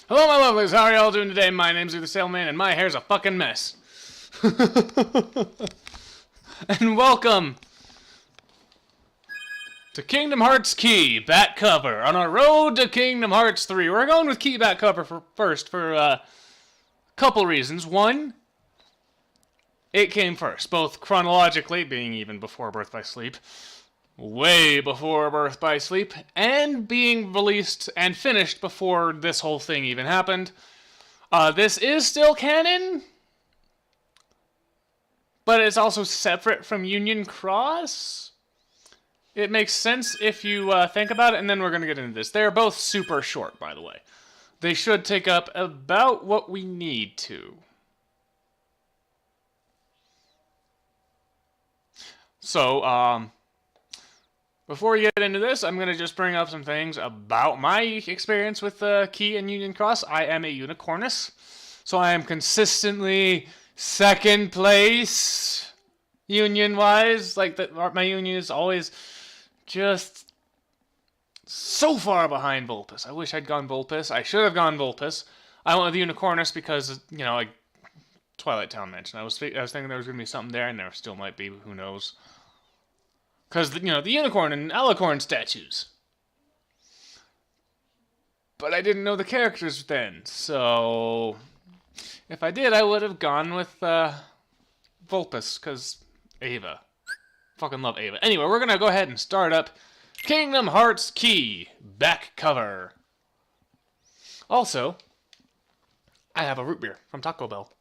Hello, my lovelies. How are y'all doing today? My name's the Sailman, and my hair's a fucking mess. And welcome to Kingdom Hearts Key back cover on our road to Kingdom Hearts 3. We're going with Key back cover first for a couple reasons. One, it came first, both chronologically, being even before Birth by Sleep, way before Birth by Sleep, and being released and finished before this whole thing even happened. This is still canon, but it's also separate from Union Cross. It makes sense if you think about it, and then we're going to get into this. They're both super short, by the way. They should take up about what we need to. So, before we get into this, I'm going to just bring up some things about my experience with Key and Union Cross. I am a unicornus, so I am consistently second place union-wise. Like, my union is always just so far behind Vulpes. I wish I'd gone Vulpes. I should have gone Vulpes. I went with Unicornus because, you know, like Twilight Town mentioned. I was thinking there was going to be something there, and there still might be. Who knows? Because, you know, the unicorn and alicorn statues. But I didn't know the characters then, so if I did, I would have gone with Vulpes, because Ava. Fucking love Ava. Anyway, we're going to go ahead and start up Kingdom Hearts Key back cover. Also, I have a root beer from Taco Bell.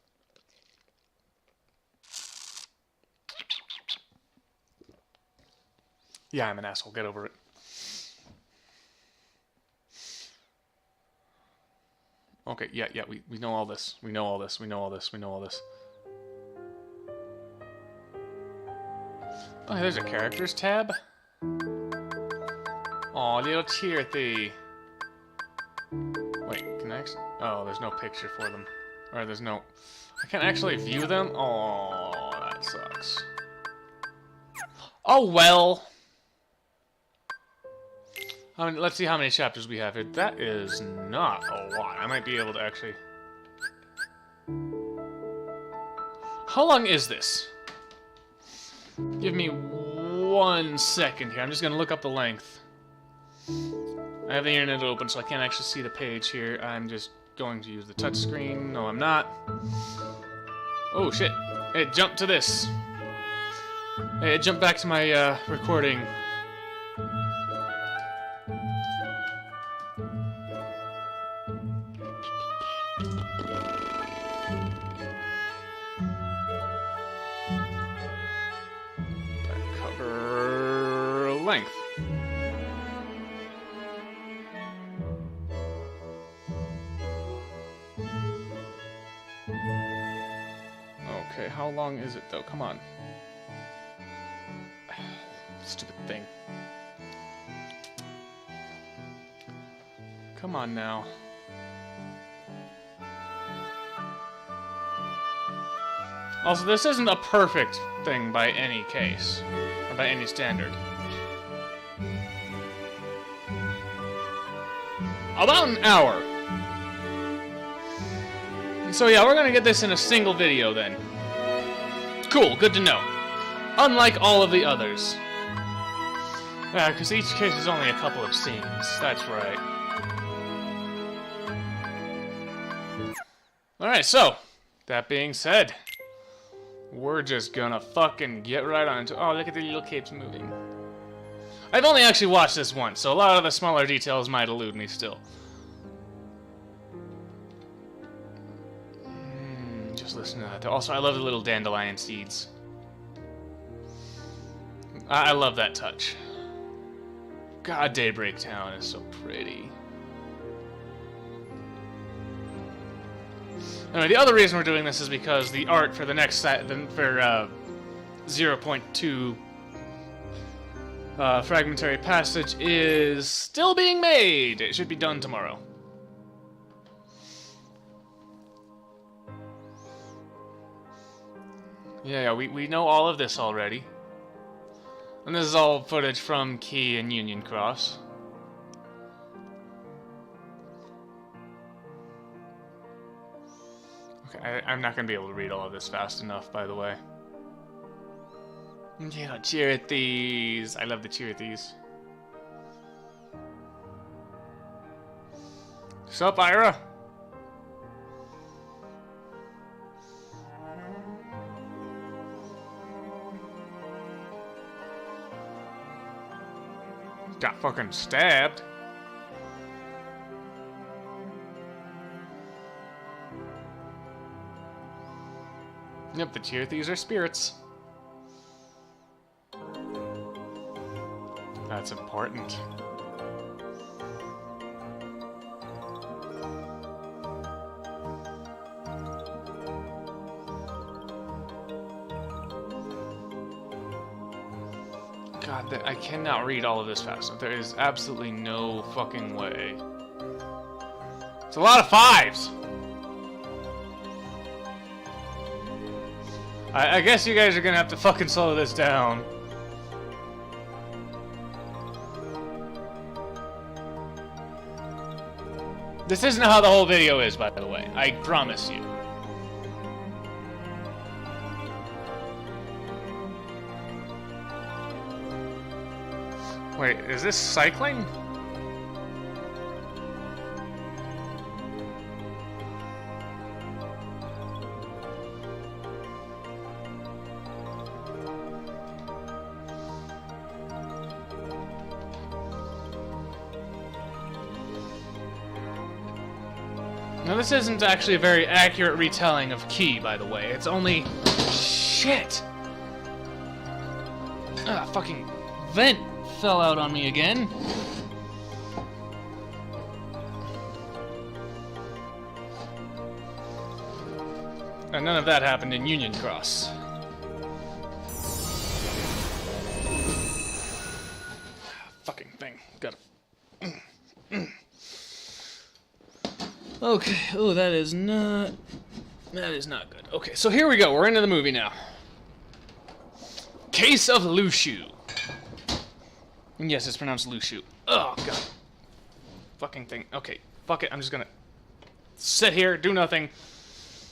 Yeah, I'm an asshole. Get over it. Okay, yeah, we know all this. We know all this. We know all this. We know all this. Oh, there's a characters tab. Aw, little Cheerthy. Wait, can I actually... Oh, there's no picture for them. Or there's no... I can't actually view them? Oh, that sucks. Oh, well... let's see how many chapters we have here. That is not a lot. I might be able to actually... How long is this? Give me 1 second here. I'm just going to look up the length. I have the internet open, so I can't actually see the page here. I'm just going to use the touchscreen. No, I'm not. Oh, shit. It jumped to this. It jumped back to my recording. Length. Okay, how long is it though? Come on. Stupid thing. Come on now. Also, this isn't a perfect thing by any case, or by any standard. About an hour. And so yeah, we're gonna get this in a single video then. Cool, good to know. Unlike all of the others. Yeah, because each case is only a couple of scenes. That's right. Alright, so, that being said, we're just gonna fucking get right on into... Oh, look at the little capes moving. I've only actually watched this once, so a lot of the smaller details might elude me still. Just listen to that. Also, I love the little dandelion seeds. I love that touch. God, Daybreak Town is so pretty. Anyway, the other reason we're doing this is because the art for the next for 0.2 Fragmentary Passage is still being made. It should be done tomorrow. Yeah, we know all of this already. And this is all footage from Key and Union Cross. Okay, I'm not gonna be able to read all of this fast enough, by the way. Yeah, cheer at these. I love the cheer at these. Sup, Ira? Got fucking stabbed. Yep, the cheer thieves are spirits. That's important. God, I cannot read all of this fast enough. There is absolutely no fucking way. It's a lot of fives! I guess you guys are gonna have to fucking slow this down. This isn't how the whole video is, by the way. I promise you. Wait, is this cycling? Now this isn't actually a very accurate retelling of Key, by the way. It's only... Shit! Ah, fucking vent fell out on me again. And none of that happened in Union Cross. Fucking thing. Got it. Okay. Oh, that is not good. Okay, so here we go. We're into the movie now. Case of Lushu. Yes, it's pronounced Lushu. Oh, God. Fucking thing. Okay, fuck it. I'm just gonna sit here, do nothing.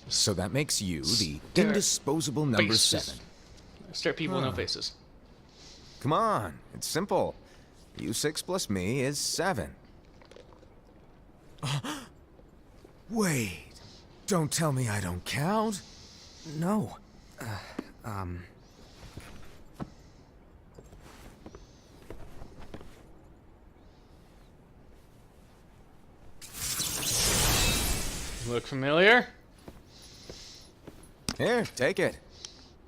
So that makes you the indisposable number 7. Stare at people with no faces. Come on, it's simple. You 6 plus me is 7. Wait, don't tell me I don't count. No. Look familiar? Here, take it.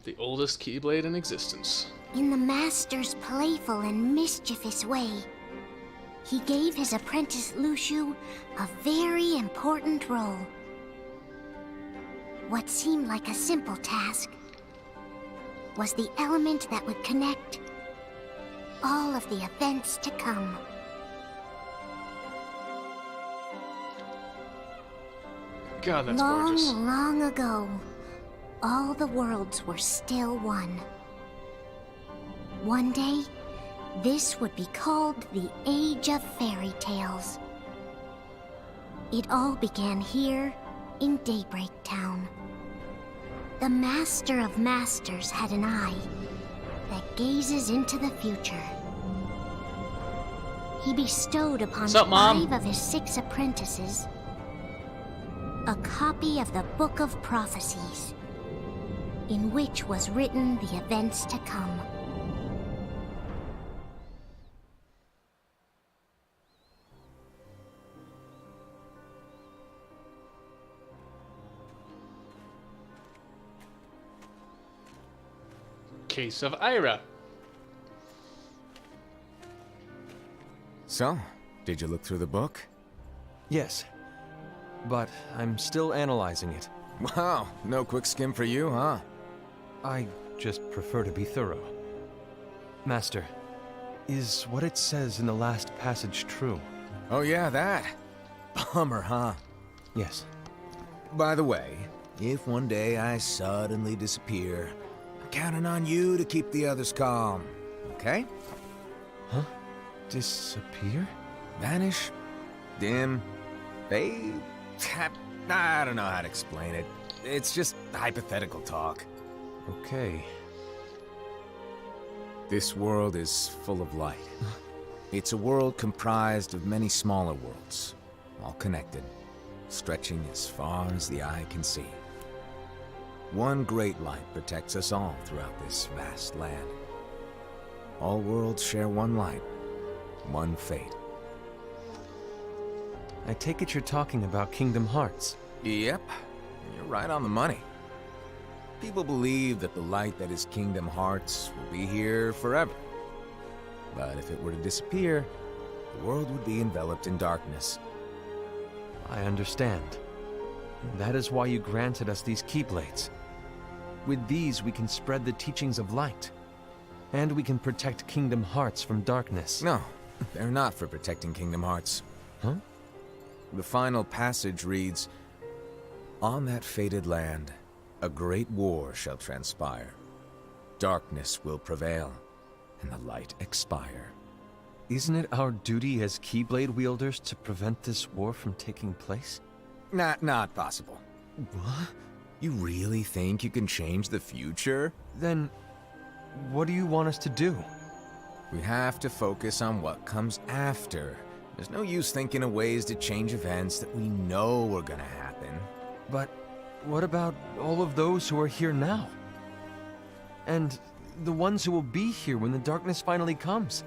The oldest Keyblade in existence. In the Master's playful and mischievous way, he gave his apprentice Lushu a very important role. What seemed like a simple task was the element that would connect all of the events to come. God, that's gorgeous. Long ago, all the worlds were still one. One day, this would be called the Age of Fairy Tales. It all began here in Daybreak Town. The Master of Masters had an eye that gazes into the future. He bestowed upon 5 of his 6 apprentices a copy of the Book of Prophecies, in which was written the events to come. Case of Ira. So, did you look through the book? Yes. But I'm still analyzing it. Wow, no quick skim for you, huh? I just prefer to be thorough. Master, is what it says in the last passage true? Oh yeah, that. Bummer, huh? Yes. By the way, if one day I suddenly disappear, I'm counting on you to keep the others calm, okay? Huh? Disappear? Vanish, dim, fade. I don't know how to explain it. It's just hypothetical talk. Okay. This world is full of light. It's a world comprised of many smaller worlds, all connected, stretching as far as the eye can see. One great light protects us all throughout this vast land. All worlds share one light, one fate. I take it you're talking about Kingdom Hearts. Yep, you're right on the money. People believe that the light that is Kingdom Hearts will be here forever. But if it were to disappear, the world would be enveloped in darkness. I understand. That is why you granted us these Keyblades. With these, we can spread the teachings of light. And we can protect Kingdom Hearts from darkness. No, they're not for protecting Kingdom Hearts. Huh? The final passage reads, "On that fated land, a great war shall transpire. Darkness will prevail, and the light expire." Isn't it our duty as Keyblade wielders to prevent this war from taking place? Not possible. What? You really think you can change the future? Then, what do you want us to do? We have to focus on what comes after. There's no use thinking of ways to change events that we know are gonna happen. But what about all of those who are here now? And the ones who will be here when the darkness finally comes?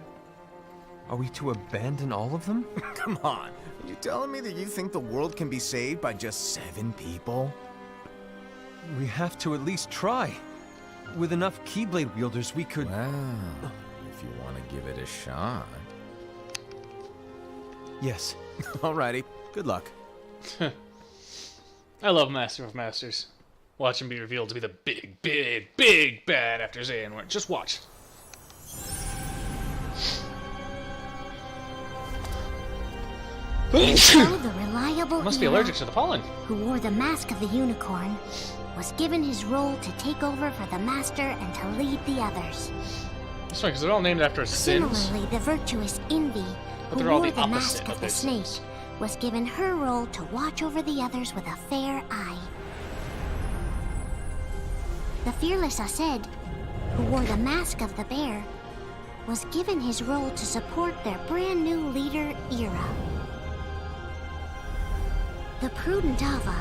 Are we to abandon all of them? Come on, are you telling me that you think the world can be saved by just 7 people? We have to at least try. With enough Keyblade wielders, we could... Well, if you want to give it a shot. Yes. Alrighty, good luck. I love Master of Masters. Watch him be revealed to be the big, big, big bad after Xehanort. Just watch. So the reliable Must be hero allergic to the pollen. who wore the mask of the unicorn was given his role to take over for the master and to lead the others. That's right, because they're all named after sins. Similarly, the virtuous Envy, But who they're all wore the the opposite mask of of the their snake, sins. was given her role to watch over the others with a fair eye. The fearless Aced, who wore the mask of the bear, was given his role to support their brand new leader, Ira. The prudent Ava,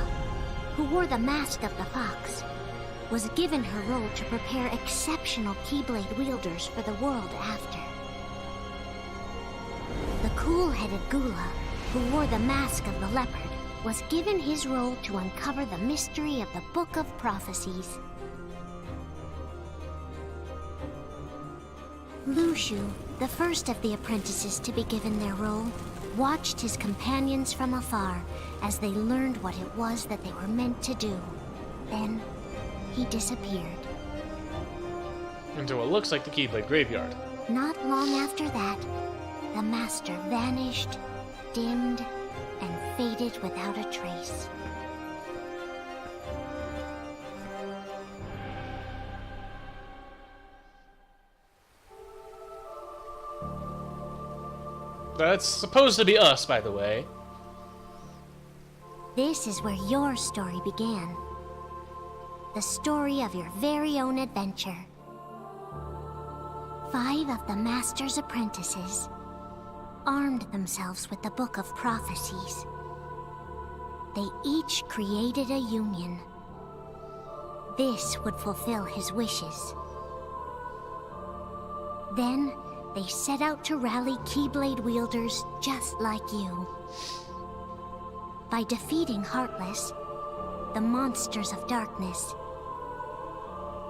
who wore the mask of the fox, was given her role to prepare exceptional Keyblade wielders for the world after. The cool-headed Gula, who wore the mask of the leopard, was given his role to uncover the mystery of the Book of Prophecies. Lushu, the first of the apprentices to be given their role, watched his companions from afar as they learned what it was that they were meant to do. Then, he disappeared. Into what looks like the Keyblade graveyard. Not long after that, the master vanished, dimmed, and faded without a trace. That's supposed to be us, by the way. This is where your story began. The story of your very own adventure. 5 of the Master's apprentices armed themselves with the Book of Prophecies. They each created a union. This would fulfill his wishes. Then, they set out to rally Keyblade wielders just like you. By defeating Heartless, the monsters of darkness,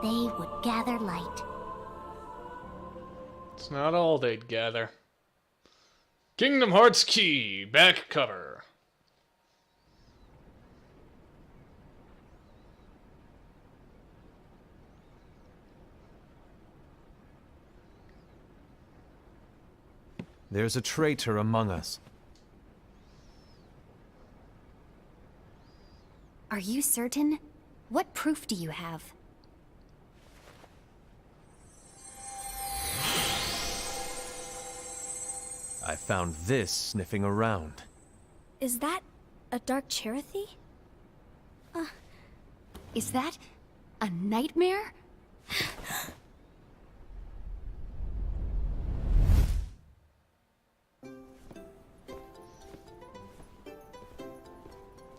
they would gather light. It's not all they'd gather. Kingdom Hearts Key, back cover. There's a traitor among us. Are you certain? What proof do you have? I found this sniffing around. Is that a Dark Cherothy? Is that a nightmare?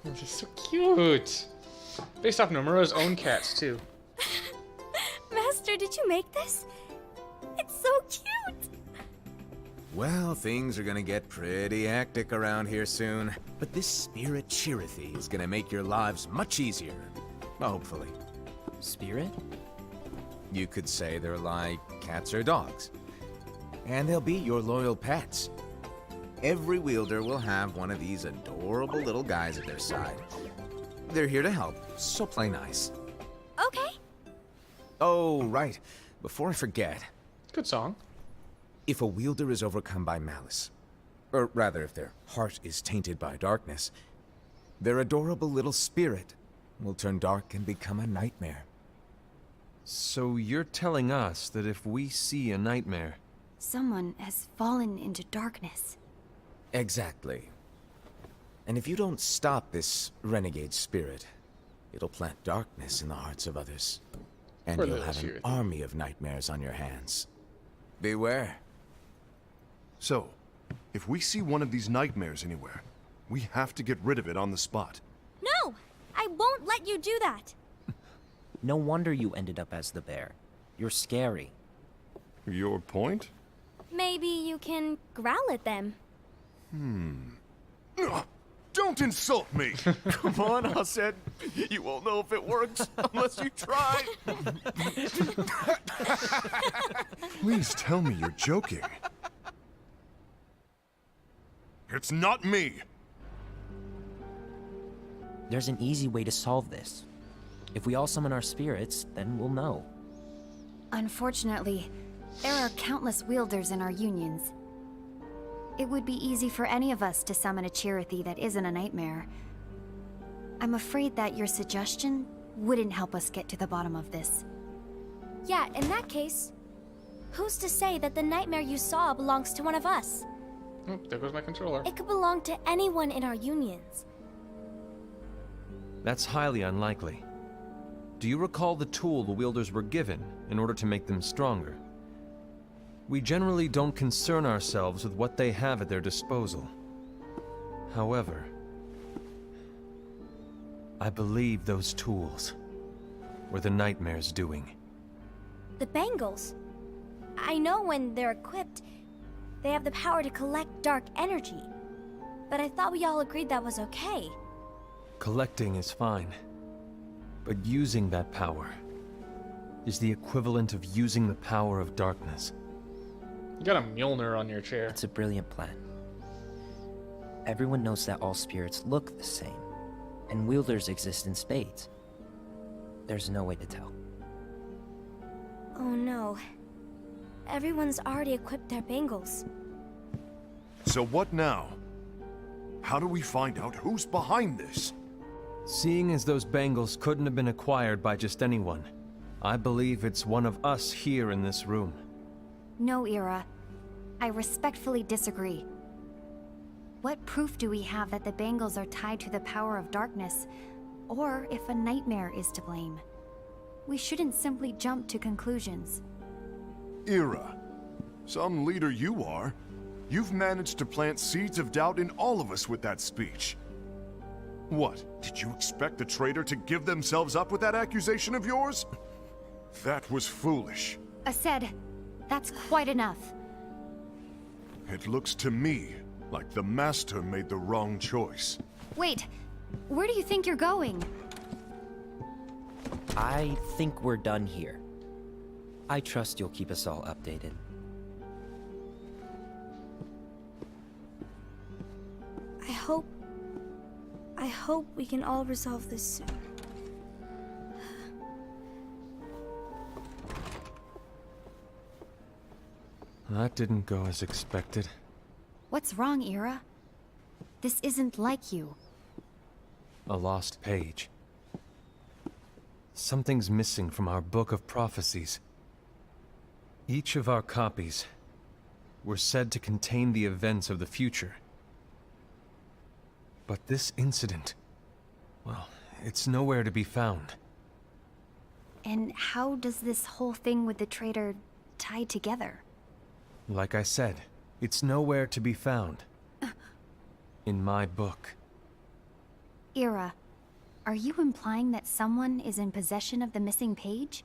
This is so cute. Based off Nomura's own cats, too. Master, did you make this? It's so cute! Well, things are gonna get pretty hectic around here soon. But this spirit Chirithy is gonna make your lives much easier. Hopefully. Spirit? You could say they're like cats or dogs. And they'll be your loyal pets. Every wielder will have one of these adorable little guys at their side. They're here to help, so play nice. Okay. Oh, right. Before I forget, Good song. if a wielder is overcome by malice, or rather if their heart is tainted by darkness, their adorable little spirit will turn dark and become a nightmare. So you're telling us that if we see a nightmare, Someone has fallen into darkness. Exactly. And if you don't stop this renegade spirit, it'll plant darkness in the hearts of others. And Poor you'll little have an Chirithy. army of nightmares on your hands. Beware. So, if we see one of these nightmares anywhere, we have to get rid of it on the spot. No! I won't let you do that! No wonder you ended up as the bear. You're scary. Your point? Maybe you can growl at them. Ugh, don't insult me! come on, Hased. You won't know if it works unless you try. Please tell me you're joking. It's not me! There's an easy way to solve this. If we all summon our spirits, then we'll know. Unfortunately, there are countless wielders in our unions. It would be easy for any of us to summon a Chirithy that isn't a nightmare. I'm afraid that your suggestion wouldn't help us get to the bottom of this. Yeah, in that case, who's to say that the nightmare you saw belongs to one of us? Oh, there goes my controller. It could belong to anyone in our unions. That's highly unlikely. Do you recall the tool the wielders were given in order to make them stronger? We generally don't concern ourselves with what they have at their disposal. However, I believe those tools were the nightmare's doing. The bangles. I know when they're equipped, they have the power to collect dark energy. But I thought we all agreed that was okay. Collecting is fine, but using that power is the equivalent of using the power of darkness. You got a Mjolnir on your chair. It's a brilliant plan. Everyone knows that all spirits look the same, and wielders exist in spades. There's no way to tell. Oh no. Everyone's already equipped their bangles. So what now? How do we find out who's behind this? Seeing as those bangles couldn't have been acquired by just anyone, I believe it's one of us here in this room. No, Ira. I respectfully disagree. What proof do we have that the bangles are tied to the power of darkness, or if a nightmare is to blame? We shouldn't simply jump to conclusions. Ira, some leader you are. You've managed to plant seeds of doubt in all of us with that speech. What, did you expect the traitor to give themselves up with that accusation of yours? That was foolish. Ased, that's quite enough. It looks to me like the Master made the wrong choice. Wait, where do you think you're going? I think we're done here. I trust you'll keep us all updated. I hope we can all resolve this soon. That didn't go as expected. What's wrong, Ira? This isn't like you. A lost page. Something's missing from our book of prophecies. Each of our copies were said to contain the events of the future. But this incident, well, it's nowhere to be found. And how does this whole thing with the traitor tie together? Like I said, it's nowhere to be found. In my book. Ira, are you implying that someone is in possession of the missing page?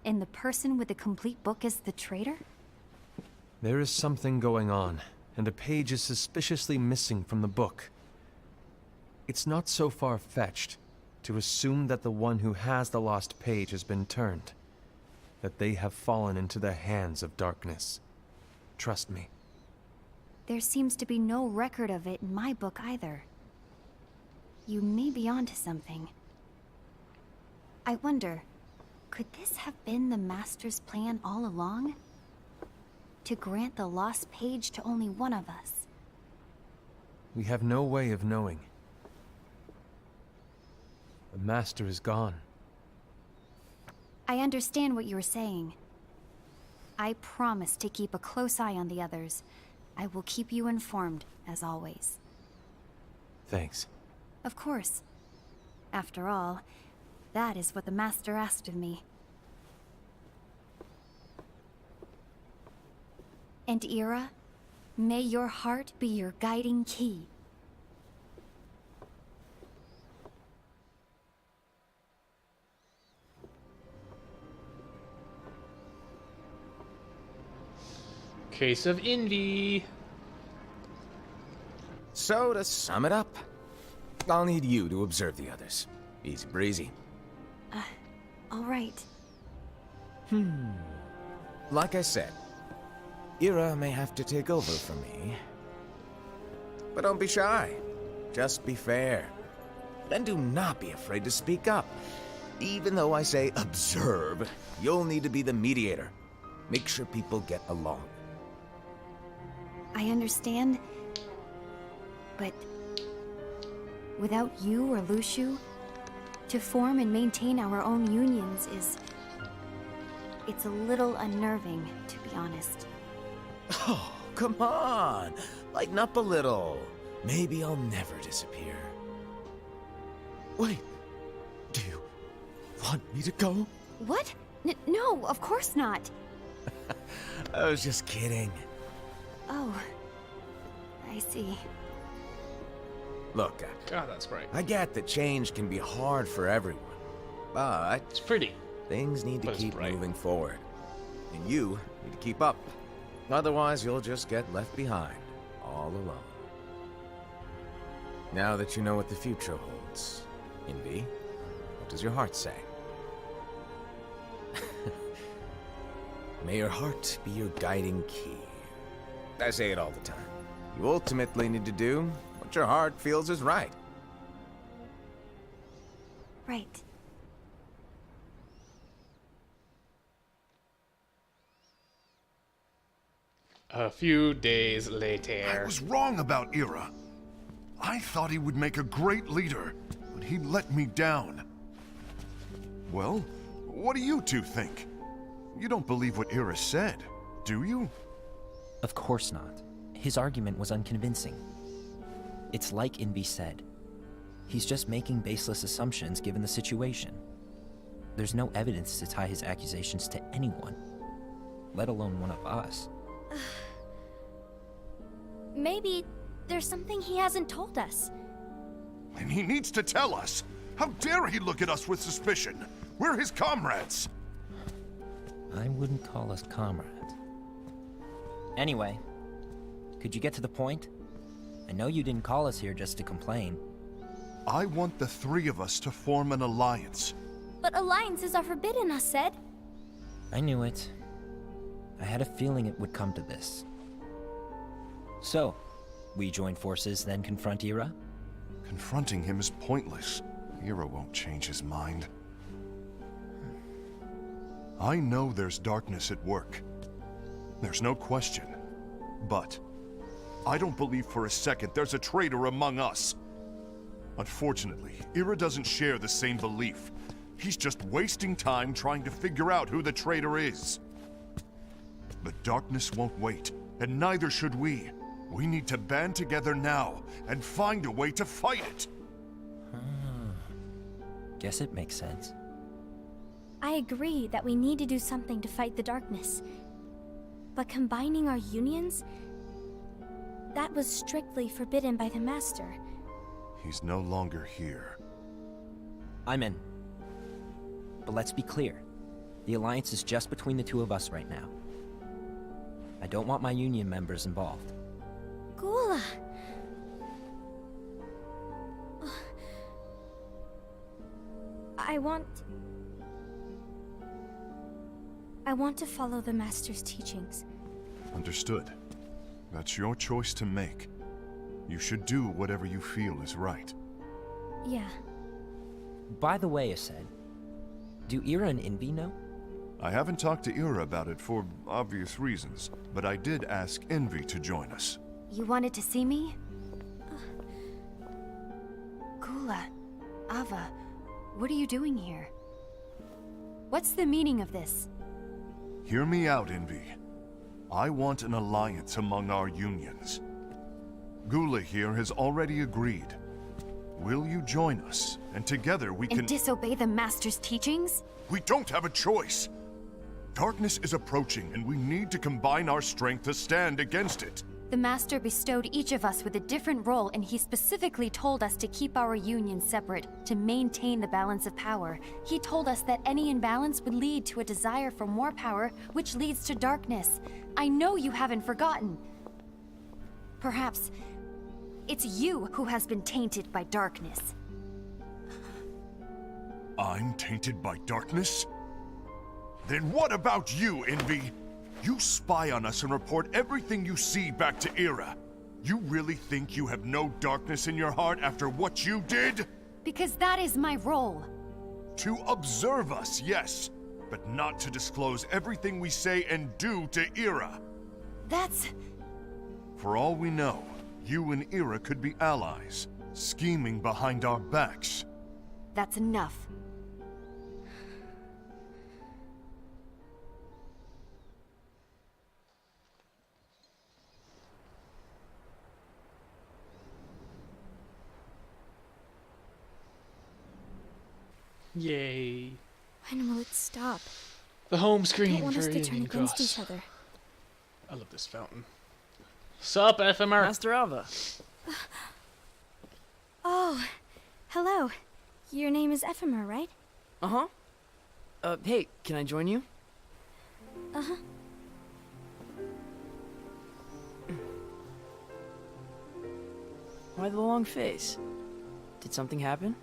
And the person with the complete book is the traitor? There is something going on, and a page is suspiciously missing from the book. It's not so far-fetched to assume that the one who has the lost page has been turned, that they have fallen into the hands of darkness. Trust me. There seems to be no record of it in my book either. You may be onto something. I wonder, could this have been the Master's plan all along? To grant the lost page to only one of us? We have no way of knowing. The Master is gone. I understand what you were saying. I promise to keep a close eye on the others. I will keep you informed, as always. Thanks. Of course. After all, that is what the Master asked of me. And Ira, may your heart be your guiding key. Case of Indy. So, to sum it up, I'll need you to observe the others. Easy breezy. All right. Like I said, Ira may have to take over for me. But don't be shy. Just be fair. And do not be afraid to speak up. Even though I say observe, you'll need to be the mediator. Make sure people get along. I understand, but without you or Luciu, to form and maintain our own unions it's a little unnerving, to be honest. Oh, come on! Lighten up a little. Maybe I'll never disappear. Wait, do you want me to go? What? No, of course not. I was just kidding. Oh, I see. Look, God, that's bright. I get that change can be hard for everyone, but It's pretty. things need to But it's keep bright. moving forward. And you need to keep up. Otherwise, you'll just get left behind, all alone. Now that you know what the future holds, Invi, what does your heart say? May your heart be your guiding key. I say it all the time. You ultimately need to do what your heart feels is right. Right. A few days I later. was wrong about Ira. I thought he would make a great leader, but he let me down. Well, what do you two think? You don't believe what Ira said, do you? Of course not. His argument was unconvincing. It's like Invi said. He's just making baseless assumptions given the situation. There's no evidence to tie his accusations to anyone, let alone one of us. Maybe there's something he hasn't told us. And he needs to tell us. How dare he look at us with suspicion? We're his comrades. I wouldn't call us comrades. Anyway, could you get to the point? I know you didn't call us here just to complain. I want the three of us to form an alliance. But alliances are forbidden, us said. I knew it. I had a feeling it would come to this. So, we join forces, then confront Ira? Confronting him is pointless. Ira won't change his mind. I know there's darkness at work. There's no question. But I don't believe for a second there's a traitor among us. Unfortunately, Ira doesn't share the same belief. He's just wasting time trying to figure out who the traitor is. The darkness won't wait, and neither should we. We need to band together now and find a way to fight it. Guess it makes sense. I agree that we need to do something to fight the darkness. But combining our unions? That was strictly forbidden by the Master. He's no longer here. I'm in. But let's be clear. The alliance is just between the two of us right now. I don't want my union members involved. Gula! I want to follow the Master's teachings. Understood. That's your choice to make. You should do whatever you feel is right. Yeah. By the way, Ased, do Ira and Envy know? I haven't talked to Ira about it for obvious reasons, but I did ask Envy to join us. You wanted to see me? Gula, Ava, what are you doing here? What's the meaning of this? Hear me out, Envy. I want an alliance among our unions. Gula here has already agreed. Will you join us? And together we can... And disobey the Master's teachings? We don't have a choice! Darkness is approaching, and we need to combine our strength to stand against it. The Master bestowed each of us with a different role, and he specifically told us to keep our union separate, to maintain the balance of power. He told us that any imbalance would lead to a desire for more power, which leads to darkness. I know you haven't forgotten. Perhaps it's you who has been tainted by darkness. I'm tainted by darkness? Then what about you, Envy? You spy on us and report everything you see back to Ira. You really think you have no darkness in your heart after what you did? Because that is my role. To observe us, yes, but not to disclose everything we say and do to Ira. That's... For all we know, you and Ira could be allies, scheming behind our backs. that's enough. Yay. When will it stop? The home I screen don't want for us to turn Union against Cross. each other. I love this fountain. Sup, FMR? Master Alva. Oh, hello. Your name is Ephemer, right? Uh-huh. Hey, can I join you? Uh-huh. Why the long face? Did something happen?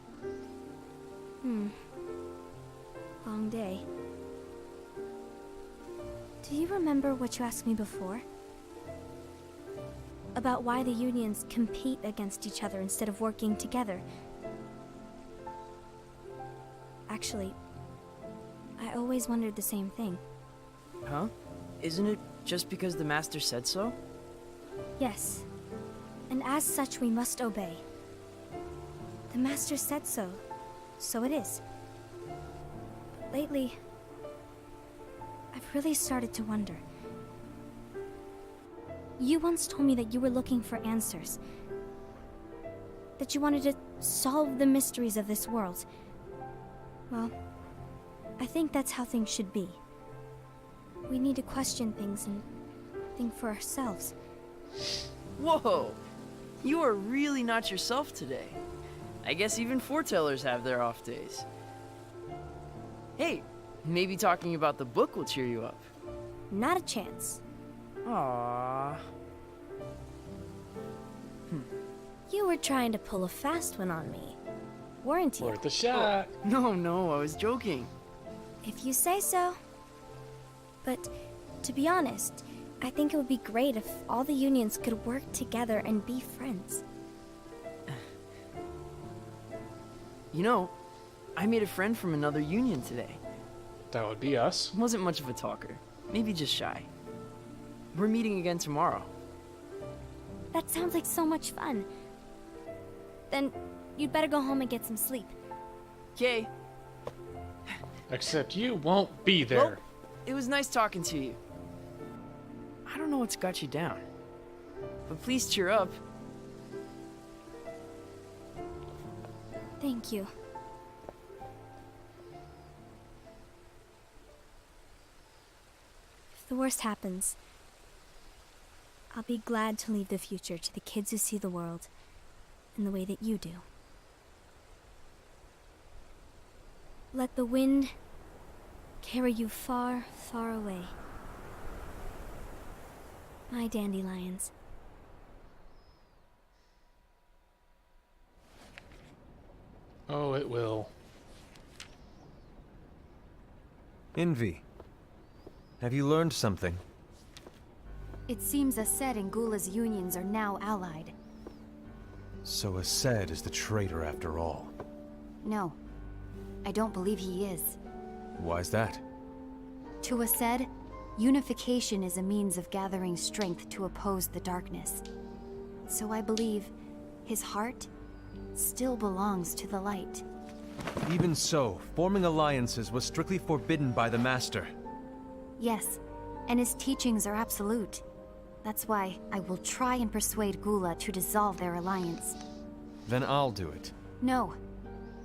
Long day. Do you remember what you asked me before? About why the unions compete against each other instead of working together. Actually, I always wondered the same thing. Huh? Isn't it just because the Master said so? Yes. And as such, we must obey. The Master said so, so it is. But lately, I've really started to wonder. You once told me that you were looking for answers. That you wanted to solve the mysteries of this world. Well, I think that's how things should be. We need to question things and think for ourselves. Whoa! You are really not yourself today. I guess even foretellers have their off days. Hey, maybe talking about the book will cheer you up. Not a chance. Aww. You were trying to pull a fast one on me, weren't you? Worth a shot. No, I was joking. If you say so. But, to be honest, I think it would be great if all the unions could work together and be friends. You know, I made a friend from another union today. That would be us. Wasn't much of a talker. Maybe just shy. We're meeting again tomorrow. That sounds like so much fun. Then, you'd better go home and get some sleep. Okay. Except you won't be there. Well, it was nice talking to you. I don't know what's got you down. But please cheer up. Thank you. the worst happens, I'll be glad to leave the future to the kids who see the world in the way that you do. Let the wind carry you far, far away. My dandelions. Oh, it will. Envy, have you learned something? It seems Ased and Gula's unions are now allied. So Ased is the traitor after all. No, I don't believe he is. Why's that? To Ased, unification is a means of gathering strength to oppose the darkness. So I believe his heart still belongs to the light. Even so, forming alliances was strictly forbidden by the Master. Yes, and his teachings are absolute. That's why I will try and persuade Gula to dissolve their alliance. Then I'll do it. No.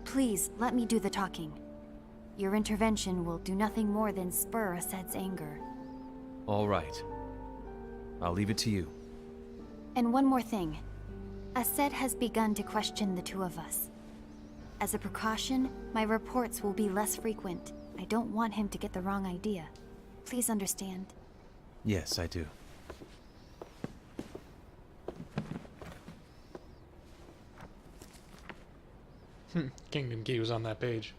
Please, let me do the talking. Your intervention will do nothing more than spur Ased's anger. All right. I'll leave it to you. And one more thing. Ased has begun to question the two of us. As a precaution, my reports will be less frequent. I don't want him to get the wrong idea. Please understand. Yes, I do. Kingdom Key was on that page.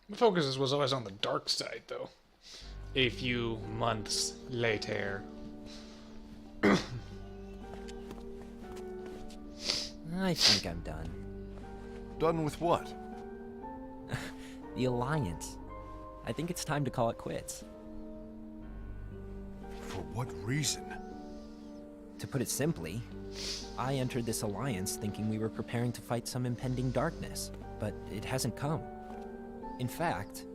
The focus was always on the dark side, though. A few months later. I think I'm done. Done with what? The Alliance. I think it's time to call it quits. For what reason? To put it simply, I entered this alliance thinking we were preparing to fight some impending darkness, but it hasn't come. In fact,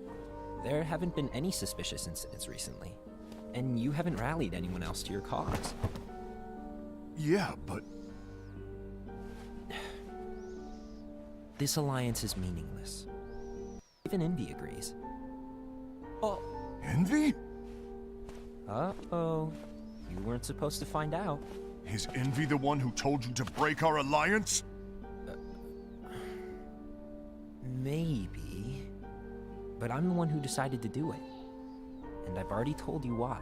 there haven't been any suspicious incidents recently, and you haven't rallied anyone else to your cause. Yeah, but... This alliance is meaningless. Even Envy agrees. Oh. Envy? Uh-oh. You weren't supposed to find out. Is Envy the one who told you to break our alliance? Maybe. But I'm the one who decided to do it. And I've already told you why.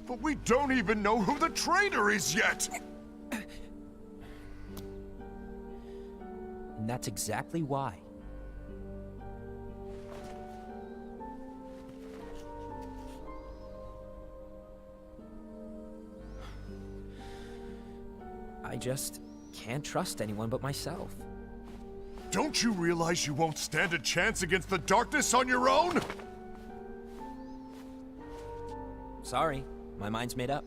But we don't even know who the traitor is yet! And that's exactly why. I just can't trust anyone but myself. Don't you realize you won't stand a chance against the darkness on your own? Sorry, my mind's made up.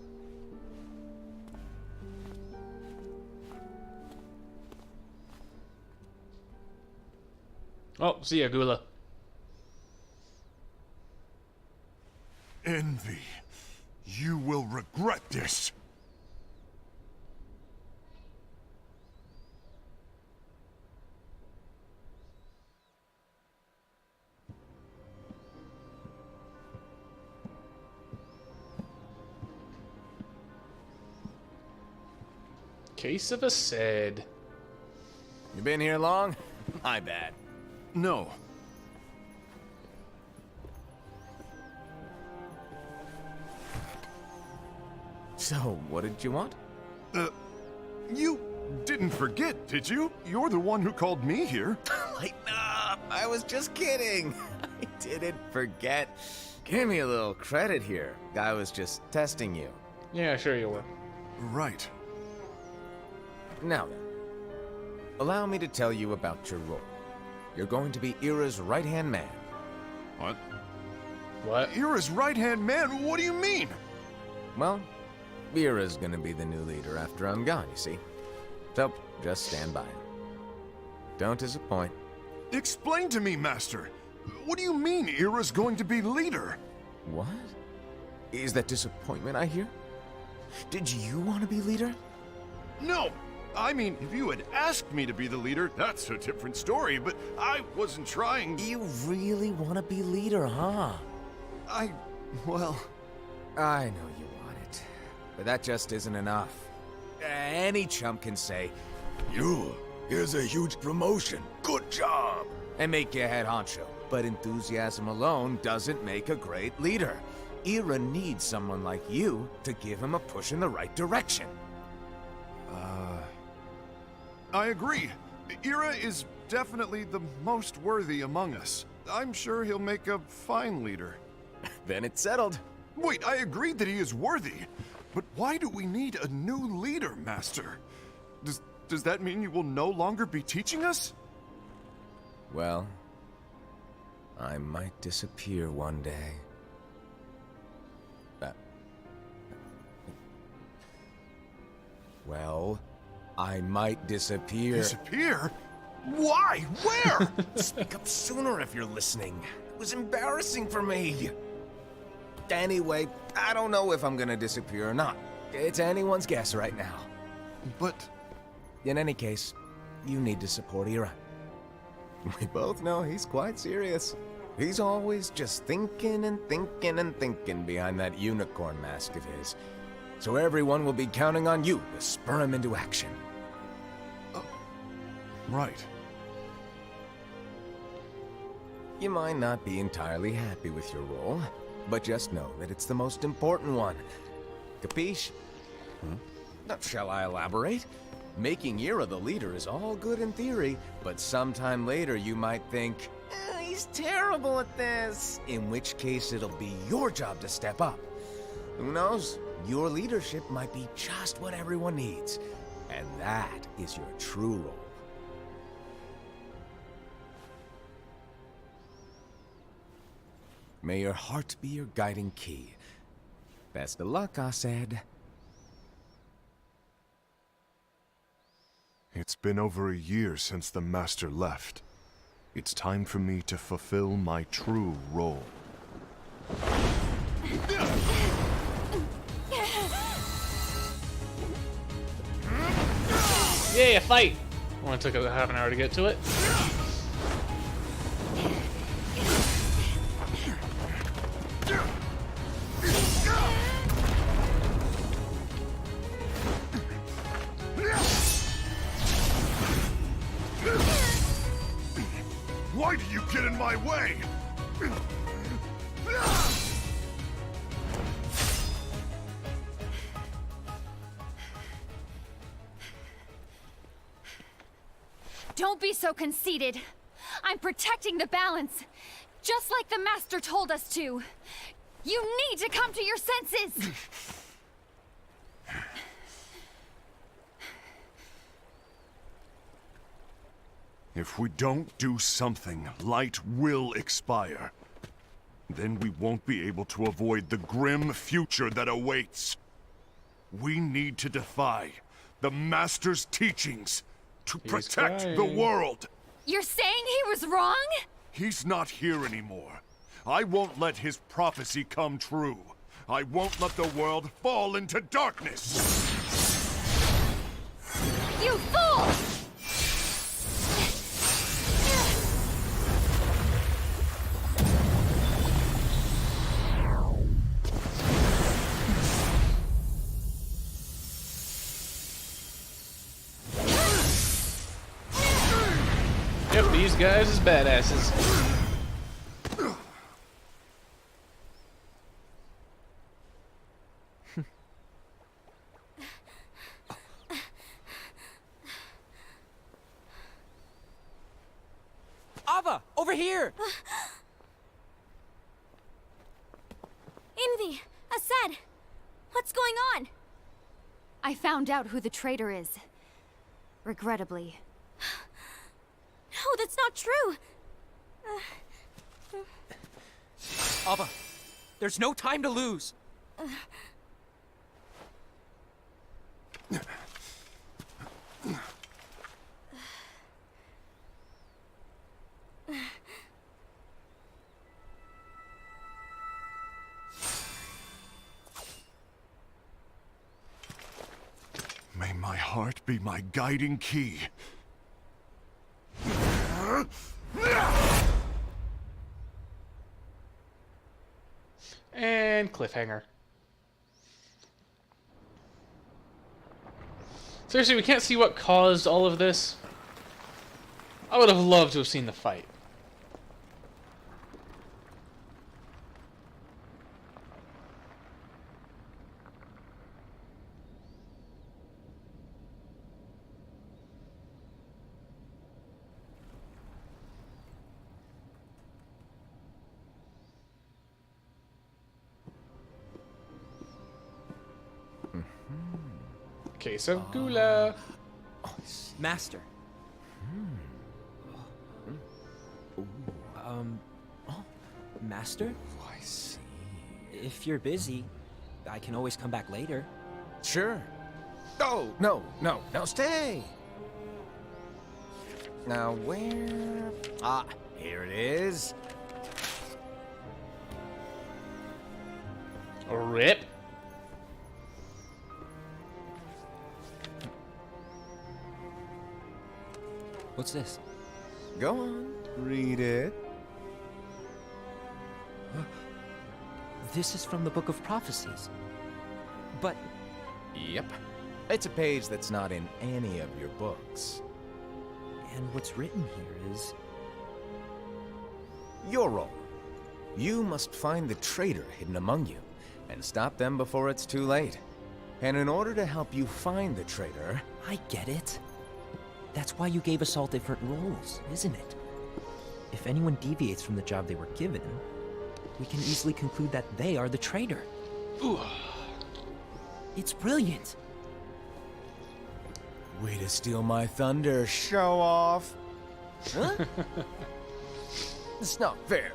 Oh, see ya, Gula. Envy, you will regret this. Case of Ased. You been here long? My bad. No. So, what did you want? You didn't forget, did you? You're the one who called me here. Lighten up! I was just kidding. I didn't forget. Give me a little credit here. I was just testing you. Yeah, sure you were. Right. Now then, allow me to tell you about your role. You're going to be Ira's right-hand man. What? What? Ira's right-hand man? What do you mean? Well, Ira's gonna be the new leader after I'm gone, you see. So, just stand by. Don't disappoint. Explain to me, Master. What do you mean Ira's going to be leader? What? Is that disappointment I hear? Did you want to be leader? No! I mean, if you had asked me to be the leader, that's a different story, but I wasn't trying. You really want to be leader, huh? Well... I know you want it, but that just isn't enough. Any chump can say, here's a huge promotion, good job, and make you head honcho. But enthusiasm alone doesn't make a great leader. Ira needs someone like you to give him a push in the right direction. I agree. Ira is definitely the most worthy among us. I'm sure he'll make a fine leader. Then it's settled. Wait, I agreed that he is worthy. But why do we need a new leader, Master? Does that mean you will no longer be teaching us? Well, I might disappear one day. Well, I might disappear. Disappear? Why? Where? Speak up sooner if you're listening. It was embarrassing for me. Anyway, I don't know if I'm gonna disappear or not. It's anyone's guess right now. But... In any case, you need to support Ira. We both know he's quite serious. He's always just thinking and thinking and thinking behind that unicorn mask of his. So everyone will be counting on you to spur him into action. Right. You might not be entirely happy with your role, but just know that it's the most important one. Capiche? Now, shall I elaborate? Making Ira the leader is all good in theory, but sometime later you might think, he's terrible at this. In which case it'll be your job to step up. Who knows? Your leadership might be just what everyone needs. And that is your true role. May your heart be your guiding key. Best of luck, I said. It's been over a year since the Master left. It's time for me to fulfill my true role. Yeah, fight! Only took a half an hour to get to it. Why do you get in my way? Don't be so conceited. I'm protecting the balance, just like the Master told us to. You need to come to your senses! If we don't do something, light will expire. Then we won't be able to avoid the grim future that awaits. We need to defy the Master's teachings to protect the world. You're saying he was wrong? He's not here anymore. I won't let his prophecy come true. I won't let the world fall into darkness. You fool! Yep, these guys is badasses. Ava, over here! Envy! Asad! What's going on? I found out who the traitor is. Regrettably. No, that's not true! Ava, there's no time to lose. May my heart be my guiding key. And cliffhanger. Seriously, we can't see what caused all of this. I would have loved to have seen the fight. Case of Gula. Master. Master? I see. If you're busy, I can always come back later. Sure. Oh, no, stay. Now where? Ah, here it is. Rip. What's this? Go on, read it. This is from the Book of Prophecies. But Yep. It's a page that's not in any of your books. and what's written here is Your role. You must find the traitor hidden among you, and stop them before it's too late. And in order to help you find the traitor... I get it. That's why you gave us all different roles, isn't it? If anyone deviates from the job they were given, we can easily conclude that they are the traitor. Ooh. It's brilliant. Way to steal my thunder, show off! Huh? It's not fair.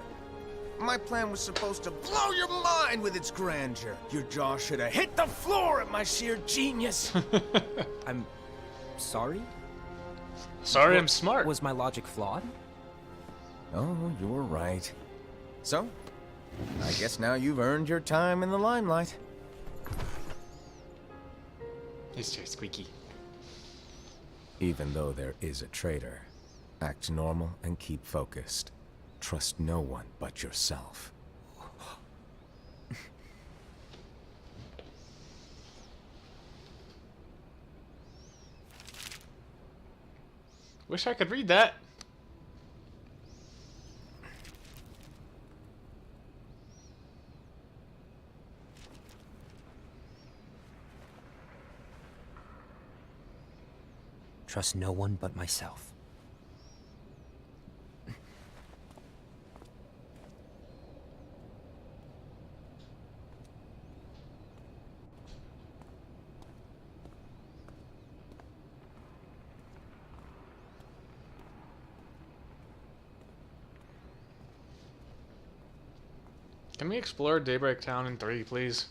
My plan was supposed to blow your mind with its grandeur. Your jaw should have hit the floor at my sheer genius. I'm sorry? Sorry, I'm smart. Was my logic flawed? Oh, you're right. So, I guess now you've earned your time in the limelight. He's too squeaky. Even though there is a traitor, act normal and keep focused. Trust no one but yourself. Wish I could read that. Trust no one but myself. Can we explore Daybreak Town in 3, please?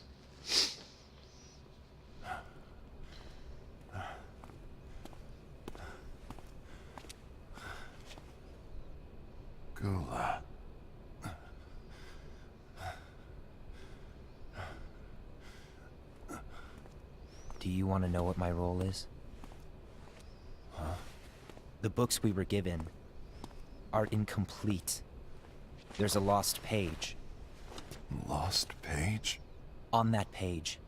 Gula. Do you want to know what my role is? Huh? The books we were given are incomplete. There's a lost page. Lost page? On that page,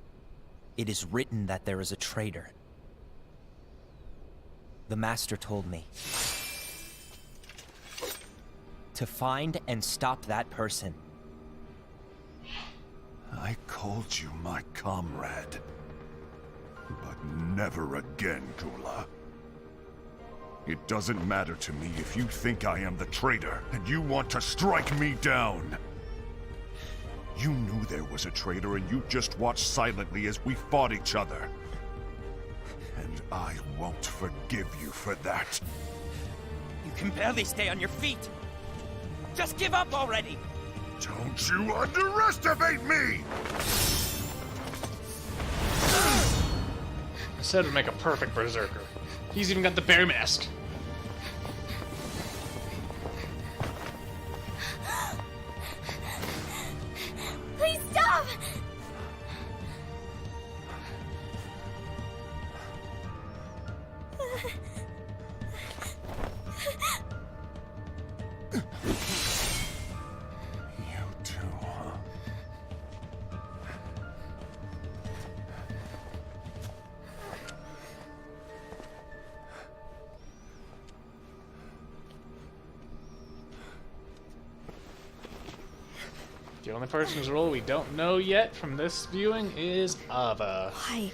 it is written that there is a traitor. The Master told me to find and stop that person. I called you my comrade. But never again, Gula. It doesn't matter to me if you think I am the traitor and you want to strike me down. You knew there was a traitor and you just watched silently as we fought each other. And I won't forgive you for that. You can barely stay on your feet. Just give up already! Don't you underestimate me! I said it would make a perfect berserker. He's even got the bear mask. Please stop! You too, huh? The only person whose role we don't know yet from this viewing is Ava. Why?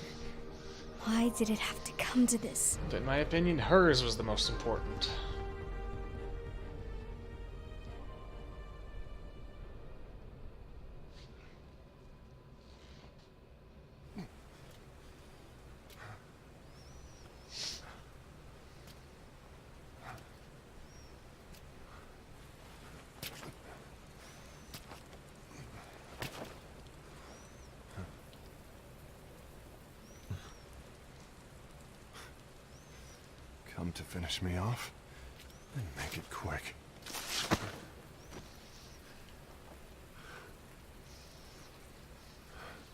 Why did it have to come to this? But in my opinion, hers was the most important. Come to finish me off? Then make it quick.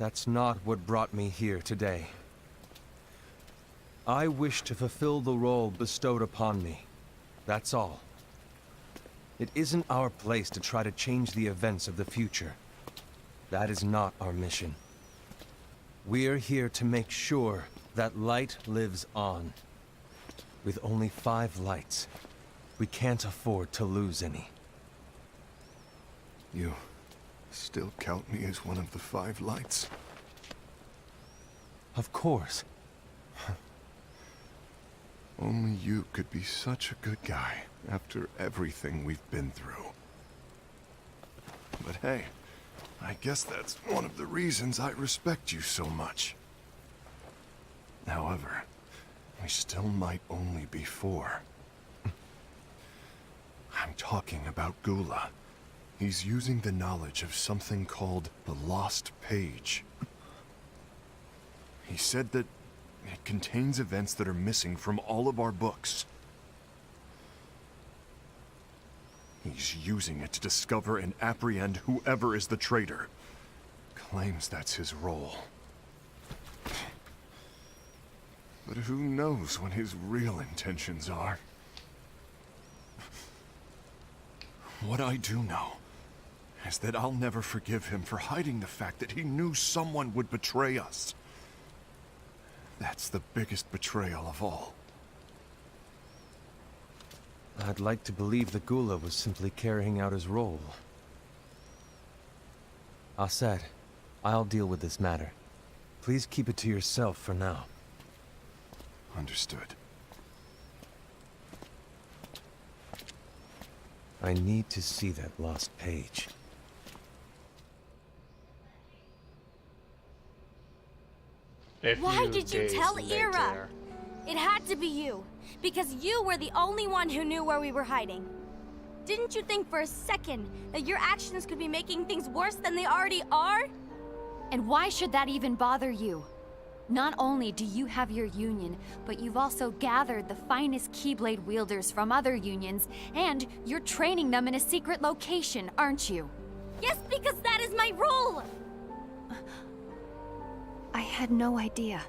That's not what brought me here today. I wish to fulfill the role bestowed upon me. That's all. It isn't our place to try to change the events of the future. That is not our mission. We're here to make sure that light lives on. With only 5 lights, we can't afford to lose any. You still count me as one of the 5 lights? Of course. Only you could be such a good guy after everything we've been through. But hey, I guess that's one of the reasons I respect you so much. However, we still might only be 4. I'm talking about Gula. He's using the knowledge of something called the Lost Page. He said that it contains events that are missing from all of our books. He's using it to discover and apprehend whoever is the traitor. Claims that's his role. But who knows what his real intentions are? What I do know is that I'll never forgive him for hiding the fact that he knew someone would betray us. That's the biggest betrayal of all. I'd like to believe the Gula was simply carrying out his role. Aset, I'll deal with this matter. Please keep it to yourself for now. Understood. I need to see that lost page. Why did you days tell later. Ira? It had to be you, because you were the only one who knew where we were hiding. Didn't you think for a second that your actions could be making things worse than they already are? And why should that even bother you? Not only do you have your union, but you've also gathered the finest Keyblade wielders from other unions, and you're training them in a secret location, aren't you? Yes, because that is my role! I had no idea.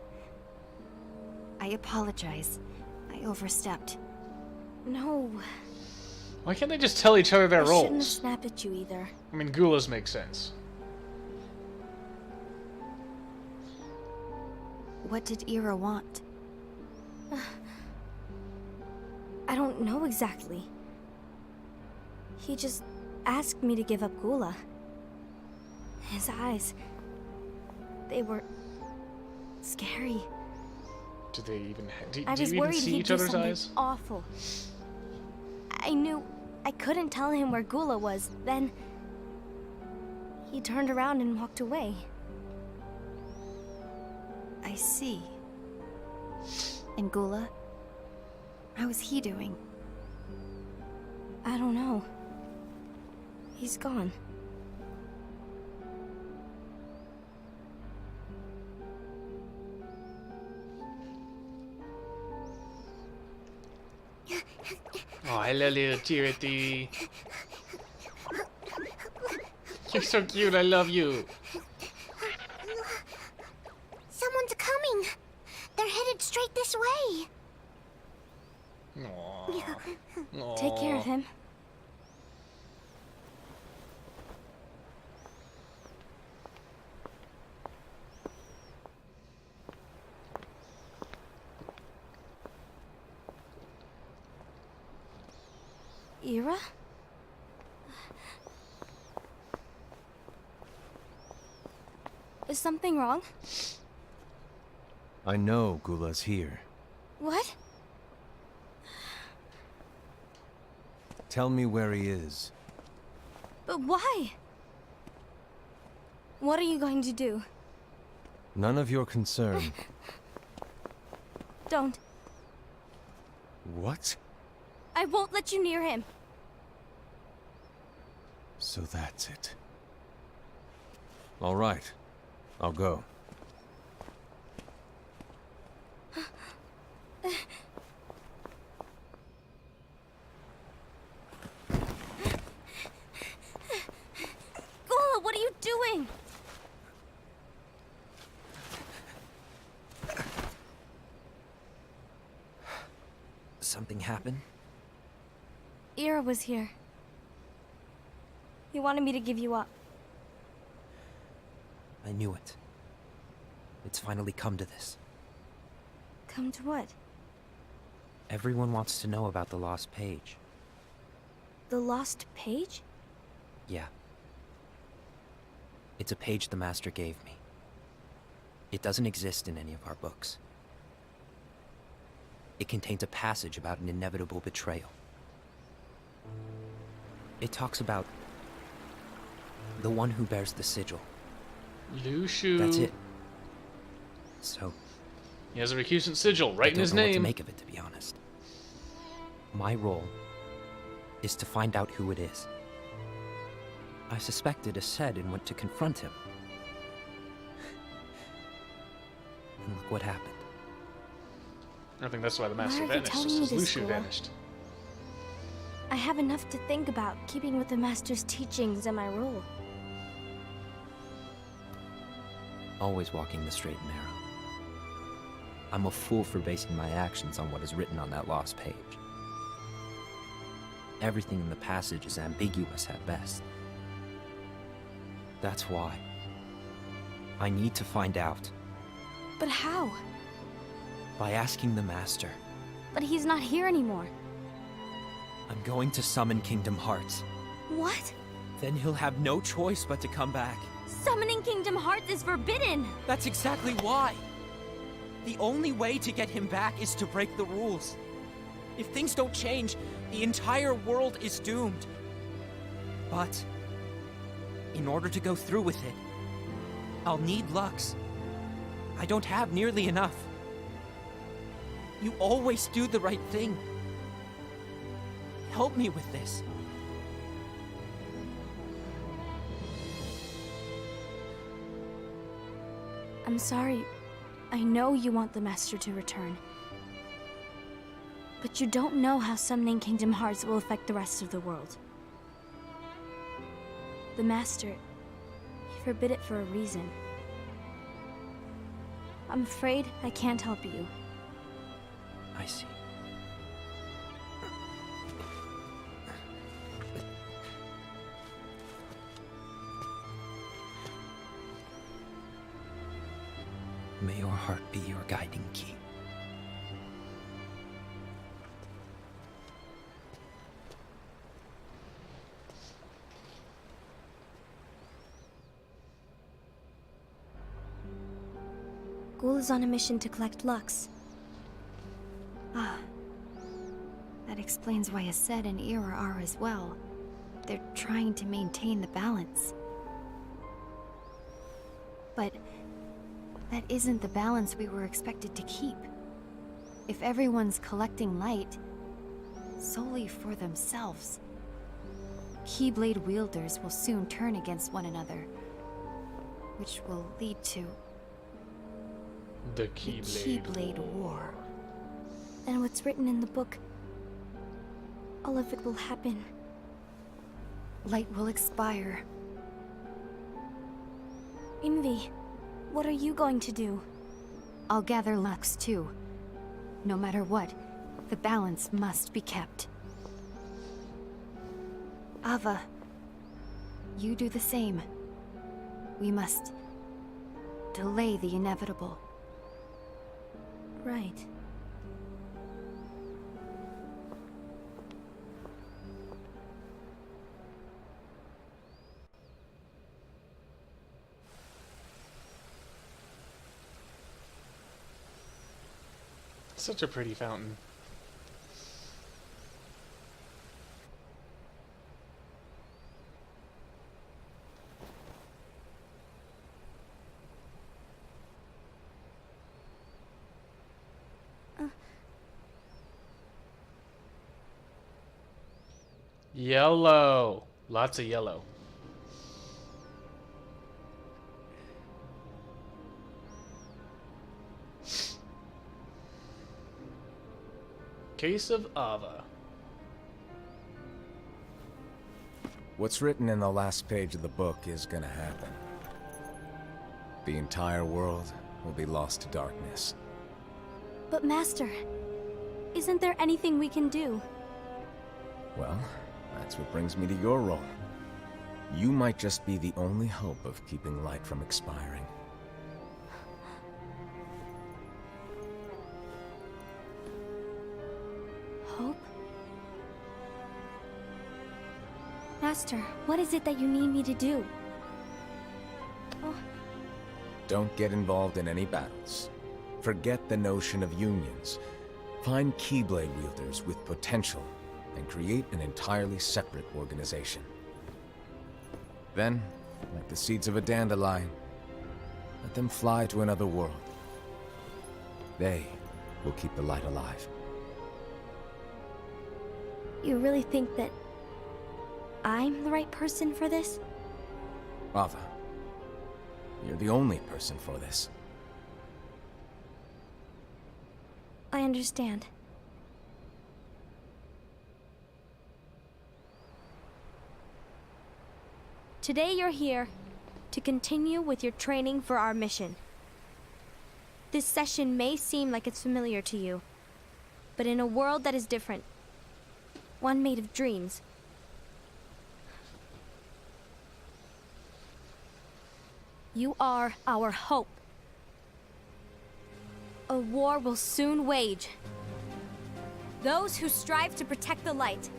I apologize. I overstepped. No, Why can't they just tell each other their I shouldn't have roles? snapped at you either. I mean, Gula's make sense. What did Ira want? I don't know exactly. He just asked me to give up Gula. His eyes, they were scary. Do they even? Do I was you even worried see he'd each do other's something eyes? awful. I knew I couldn't tell him where Gula was. Then he turned around and walked away. I see. And Gula? How is he doing? I don't know. He's gone. Oh, hello, little Charity. You're so cute. I love you. Someone's coming. They're headed straight this way. Aww. Take care of him. Ira? Is something wrong? I know Gula's here. What? Tell me where he is. But why? What are you going to do? None of your concern. Don't. What? I won't let you near him. So that's it. All right. I'll go. Gula, what are you doing? Something happened? Ira was here. He wanted me to give you up. I knew it. It's finally come to this. Come to what? Everyone wants to know about the lost page. The lost page? Yeah. It's a page the Master gave me. It doesn't exist in any of our books. It contains a passage about an inevitable betrayal. It talks about the one who bears the sigil. Lushu. That's it. So, He has a recusant sigil right in his I don't know what to name. make of it, to be honest. My role is to find out who it is. I suspected Ased and went to confront him. And look what happened. I think that's why the Master Why are you vanished, telling just me as this, Lushu Gula? vanished. I have enough to think about, keeping with the Master's teachings and my role. Always walking the straight and narrow. I'm a fool for basing my actions on what is written on that lost page. Everything in the passage is ambiguous at best. That's why. I need to find out. But how? By asking the Master. But he's not here anymore. I'm going to summon Kingdom Hearts. What? Then he'll have no choice but to come back. Summoning Kingdom Hearts is forbidden! That's exactly why. The only way to get him back is to break the rules. If things don't change, the entire world is doomed. But in order to go through with it, I'll need Lux. I don't have nearly enough. You always do the right thing. Help me with this. I'm sorry. I know you want the Master to return. But you don't know how summoning Kingdom Hearts will affect the rest of the world. The Master, he forbid it for a reason. I'm afraid I can't help you. I see. May your heart be your guiding key. Ghoul is on a mission to collect Lux. Ah. That explains why Ased and Ira are as well. They're trying to maintain the balance. But that isn't the balance we were expected to keep. If everyone's collecting light solely for themselves, Keyblade wielders will soon turn against one another, which will lead to The the Keyblade. Keyblade War. And what's written in the book, all of it will happen. Light will expire. Envy, what are you going to do? I'll gather Lux too. No matter what, The balance must be kept. Ava, you do the same. We must delay the inevitable. Right. Such a pretty fountain. Yellow. Lots of yellow. Case of Ava. What's written in the last page of the book is gonna happen. The entire world will be lost to darkness. But Master, isn't there anything we can do? Well, that's what brings me to your role. You might just be the only hope of keeping light from expiring. Hope? Master, what is it that you need me to do? Oh, Don't get involved in any battles. Forget the notion of unions. Find Keyblade wielders with potential and create an entirely separate organization. Then, like the seeds of a dandelion, let them fly to another world. They will keep the light alive. you really think that I'm the right person for this? Ava, you're the only person for this. I understand. Today you're here to continue with your training for our mission. This session may seem like it's familiar to you, but in a world that is different, one made of dreams, you are our hope. A war will soon wage. Those who strive to protect the light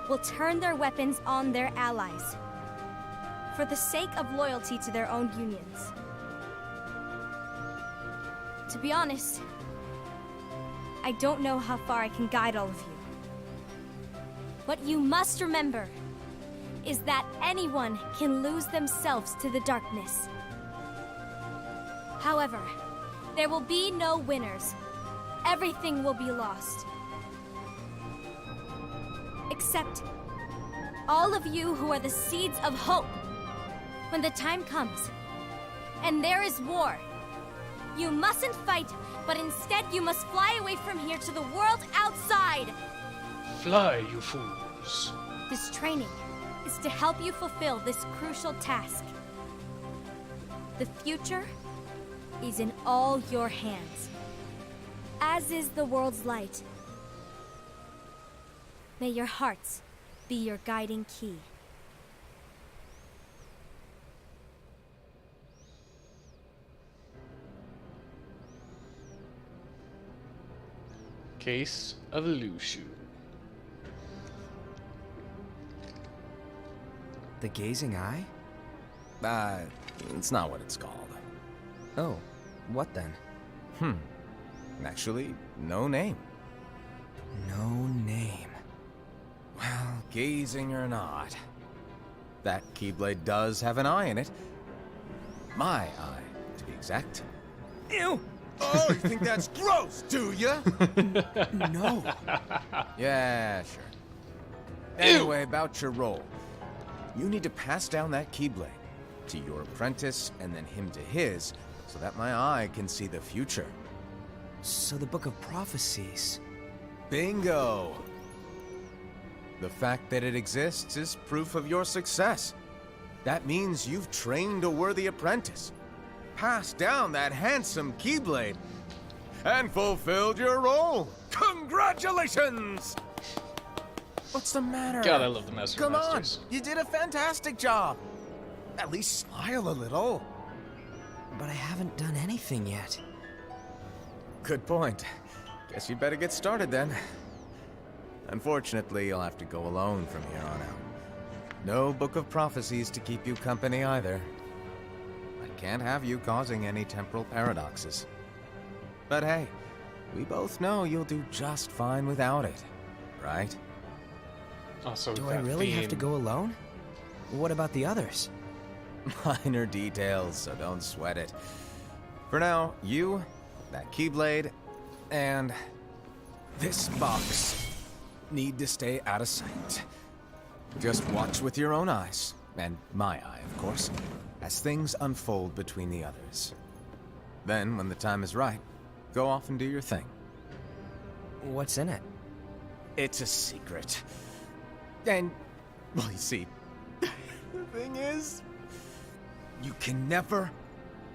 will turn their weapons on their allies for the sake of loyalty to their own unions. To be honest, I don't know how far I can guide all of you. What you must remember is that anyone can lose themselves to the darkness. However, there will be no winners. Everything will be lost. Except all of you who are the seeds of hope. When the time comes, and there is war, you mustn't fight, but instead you must fly away from here to the world outside. Fly, you fools. This training is to help you fulfill this crucial task. The future is in all your hands, as is the world's light. May your hearts be your guiding key. Case of Lushu. The gazing eye? It's not what it's called. Oh, what then? Actually, no name. No name. Well, gazing or not, that Keyblade does have an eye in it. My eye, to be exact. Ew! Oh, you think that's gross, do ya? No. Yeah, sure. Anyway, about your role. You need to pass down that Keyblade to your apprentice and then him to his, so that my eye can see the future. So the Book of Prophecies. Bingo! The fact that it exists is proof of your success. That means you've trained a worthy apprentice. Pass down that handsome Keyblade. and fulfilled your role. Congratulations! What's the matter? God, I love the Master Come Masters. on, you did a fantastic job. At least smile a little. But I haven't done anything yet. Good point. Guess you'd better get started then. Unfortunately, you'll have to go alone from here on out. No book of prophecies to keep you company either. I can't have you causing any temporal paradoxes. But hey, we both know you'll do just fine without it, right? Also, Do I really have to go alone? What about the others? Minor details, so don't sweat it. For now, you, that Keyblade, and this box need to stay out of sight. Just watch with your own eyes, and my eye, of course, as things unfold between the others. Then, when the time is right, go off and do your thing. What's in it? It's a secret. And, well, you see, the thing is, you can never,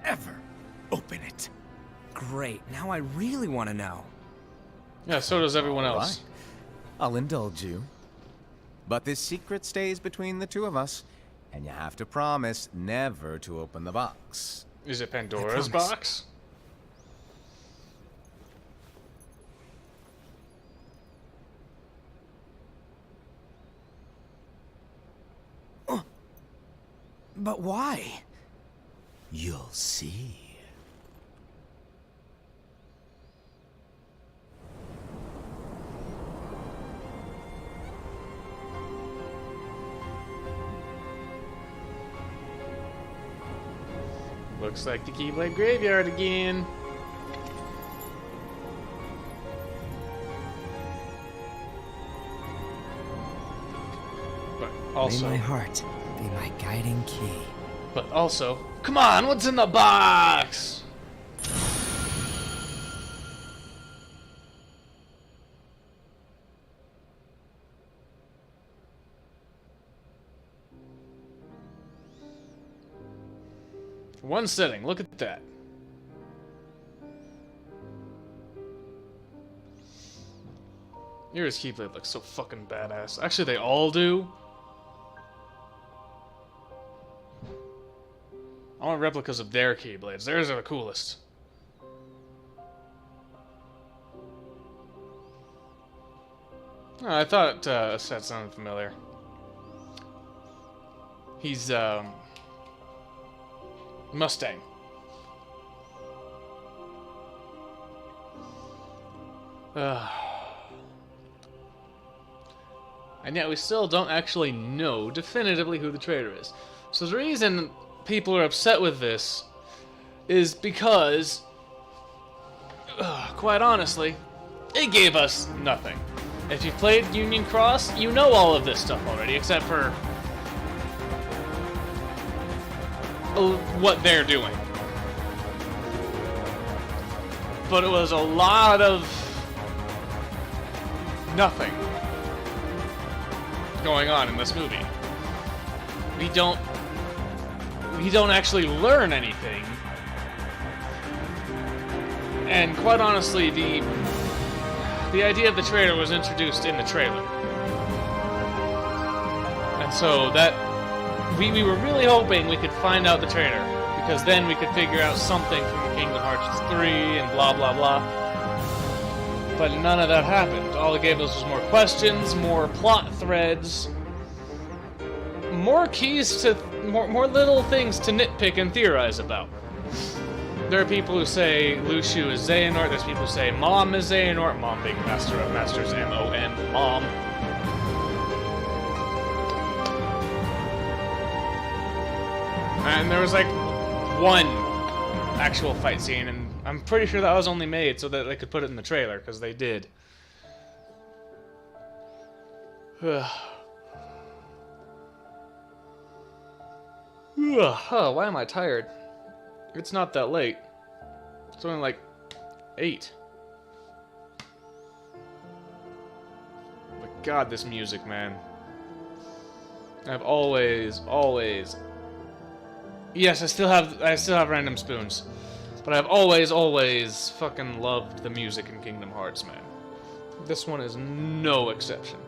ever open it. Great, now I really want to know. Yeah, so does everyone else. Right. I'll indulge you. But this secret stays between the two of us, and you have to promise never to open the box. Is it Pandora's promise. box? But why? You'll see. Looks like the Keyblade graveyard again. But also, May my heart be my guiding key. but also, come on, what's in the box? One sitting, look at that. Yura's Keyblade looks so fucking badass. Actually, they all do. I want replicas of their Keyblades. Theirs are the coolest. Oh, I thought that sounded familiar. He's, Mustang. And yet we still don't actually know definitively who the traitor is. So the reason people are upset with this is because, quite honestly, it gave us nothing. If you played Union Cross, you know all of this stuff already, except for what they're doing. But it was a lot of nothing going on in this movie. We don't actually learn anything. And quite honestly, the idea of the traitor was introduced in the trailer. And so that we were really hoping we could find out the traitor, because then we could figure out something from Kingdom Hearts 3 and blah blah blah. But none of that happened. All it gave us was more questions, more plot threads, more keys to more little things to nitpick and theorize about. There are people who say Lucio is Xehanort, there's people who say Mom is Xehanort, Mom being Master of Masters, M-O-M, Mom. And there was like one actual fight scene, and I'm pretty sure that was only made so that they could put it in the trailer, because they did. Why am I tired? It's not that late. It's only like 8. But God, this music, man. I've always... Yes, I still have random spoons. But I've always, always fucking loved the music in Kingdom Hearts, man. This one is no exception.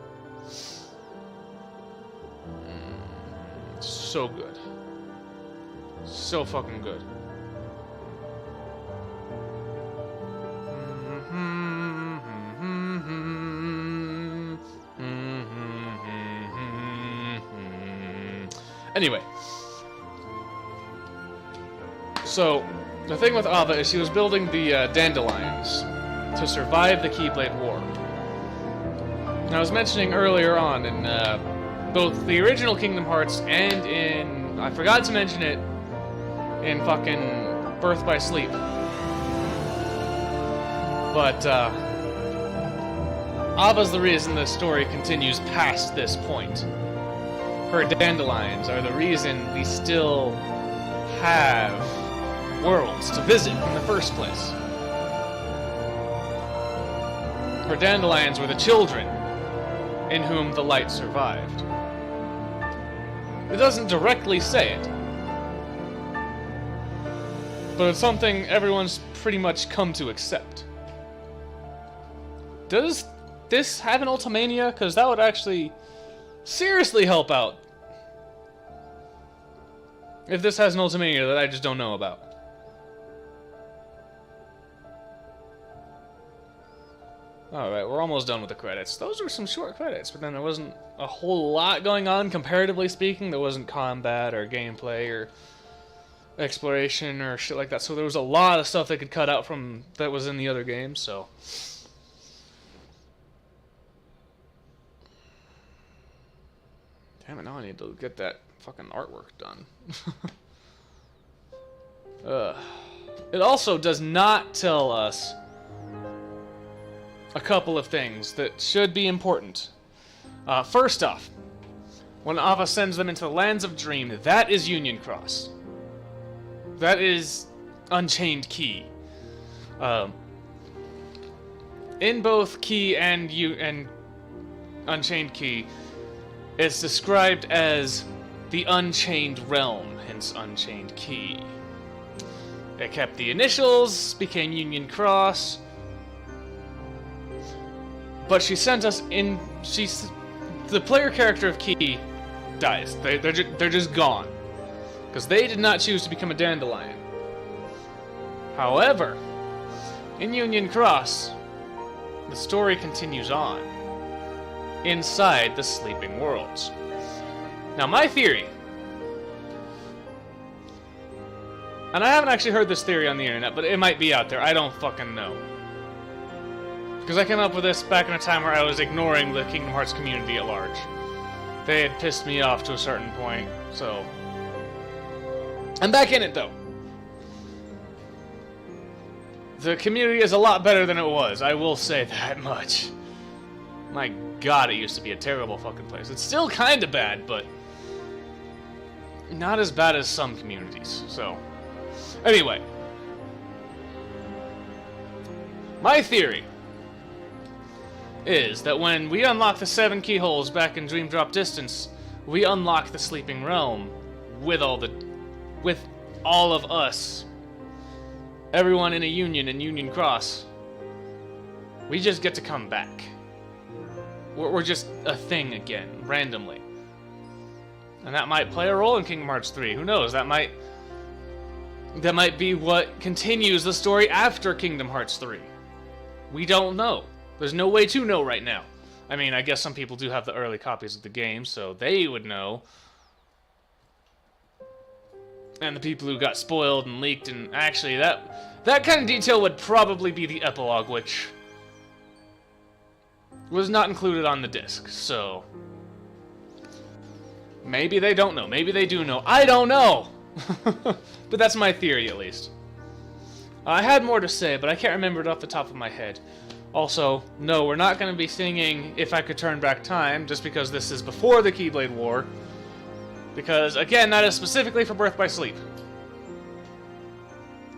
So good. So fucking good. Anyway. So, the thing with Ava is she was building the dandelions to survive the Keyblade War. And I was mentioning earlier on in both the original Kingdom Hearts and in... I forgot to mention it in fucking Birth by Sleep. But, Ava's the reason the story continues past this point. Her dandelions are the reason we still have worlds to visit in the first place. Her dandelions were the children in whom the light survived. It doesn't directly say it, but it's something everyone's pretty much come to accept. Does this have an Ultimania? Because that would actually seriously help out. If this has an Ultimania that I just don't know about. Alright, we're almost done with the credits. Those were some short credits, but then there wasn't a whole lot going on, comparatively speaking. There wasn't combat or gameplay or exploration or shit like that. So there was a lot of stuff they could cut out from that was in the other games, so... Damn it, now I need to get that fucking artwork done. It also does not tell us a couple of things that should be important. First off, when Ava sends them into the Lands of Dream, that is Union Cross. That is Unchained Key. In both Key and Unchained Key, it's described as the Unchained Realm, hence Unchained Key. It kept the initials, became Union Cross, but she sent us in. The player character of Key dies. They're just gone because they did not choose to become a dandelion. However, in Union Cross, the story continues on inside the Sleeping Worlds. Now, my theory, and I haven't actually heard this theory on the internet, but it might be out there. I don't fucking know. Because I came up with this back in a time where I was ignoring the Kingdom Hearts community at large. They had pissed me off to a certain point, so... I'm back in it, though. The community is a lot better than it was, I will say that much. My god, it used to be a terrible fucking place. It's still kinda bad, but... not as bad as some communities, so... Anyway. My theory is that when we unlock the 7 keyholes back in Dream Drop Distance, we unlock the Sleeping Realm with all of us. Everyone in a union in Union Cross. We just get to come back. We're just a thing again, randomly. And that might play a role in Kingdom Hearts 3. Who knows? That might be what continues the story after Kingdom Hearts 3. We don't know. There's no way to know right now. I mean, I guess some people do have the early copies of the game, so they would know. And the people who got spoiled and leaked, and actually, that kind of detail would probably be the epilogue, which was not included on the disc, so... maybe they don't know. Maybe they do know. I don't know! But that's my theory, at least. I had more to say, but I can't remember it off the top of my head. Also, no, we're not going to be singing If I Could Turn Back Time, just because this is before the Keyblade War. Because, again, that is specifically for Birth by Sleep.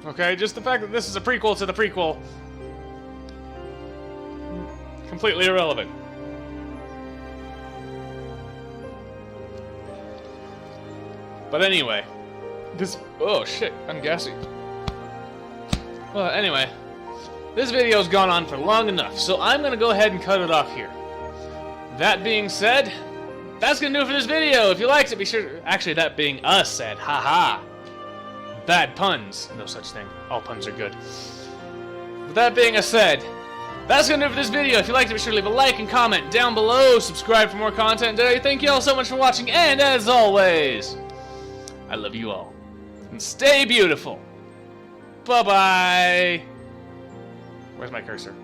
Okay, just the fact that this is a prequel to the prequel. Completely irrelevant. But anyway, this... oh shit, I'm gassy. Well, anyway, this video's gone on for long enough, so I'm gonna go ahead and cut it off here. That being said, that's gonna do it for this video. If you liked it, be sure to... Actually, that being us said, haha. Bad puns. No such thing. All puns are good. With that being said, that's gonna do it for this video. If you liked it, be sure to leave a like and comment down below. Subscribe for more content today. Thank you all so much for watching, and as always, I love you all. And stay beautiful. Bye-bye. Where's my cursor?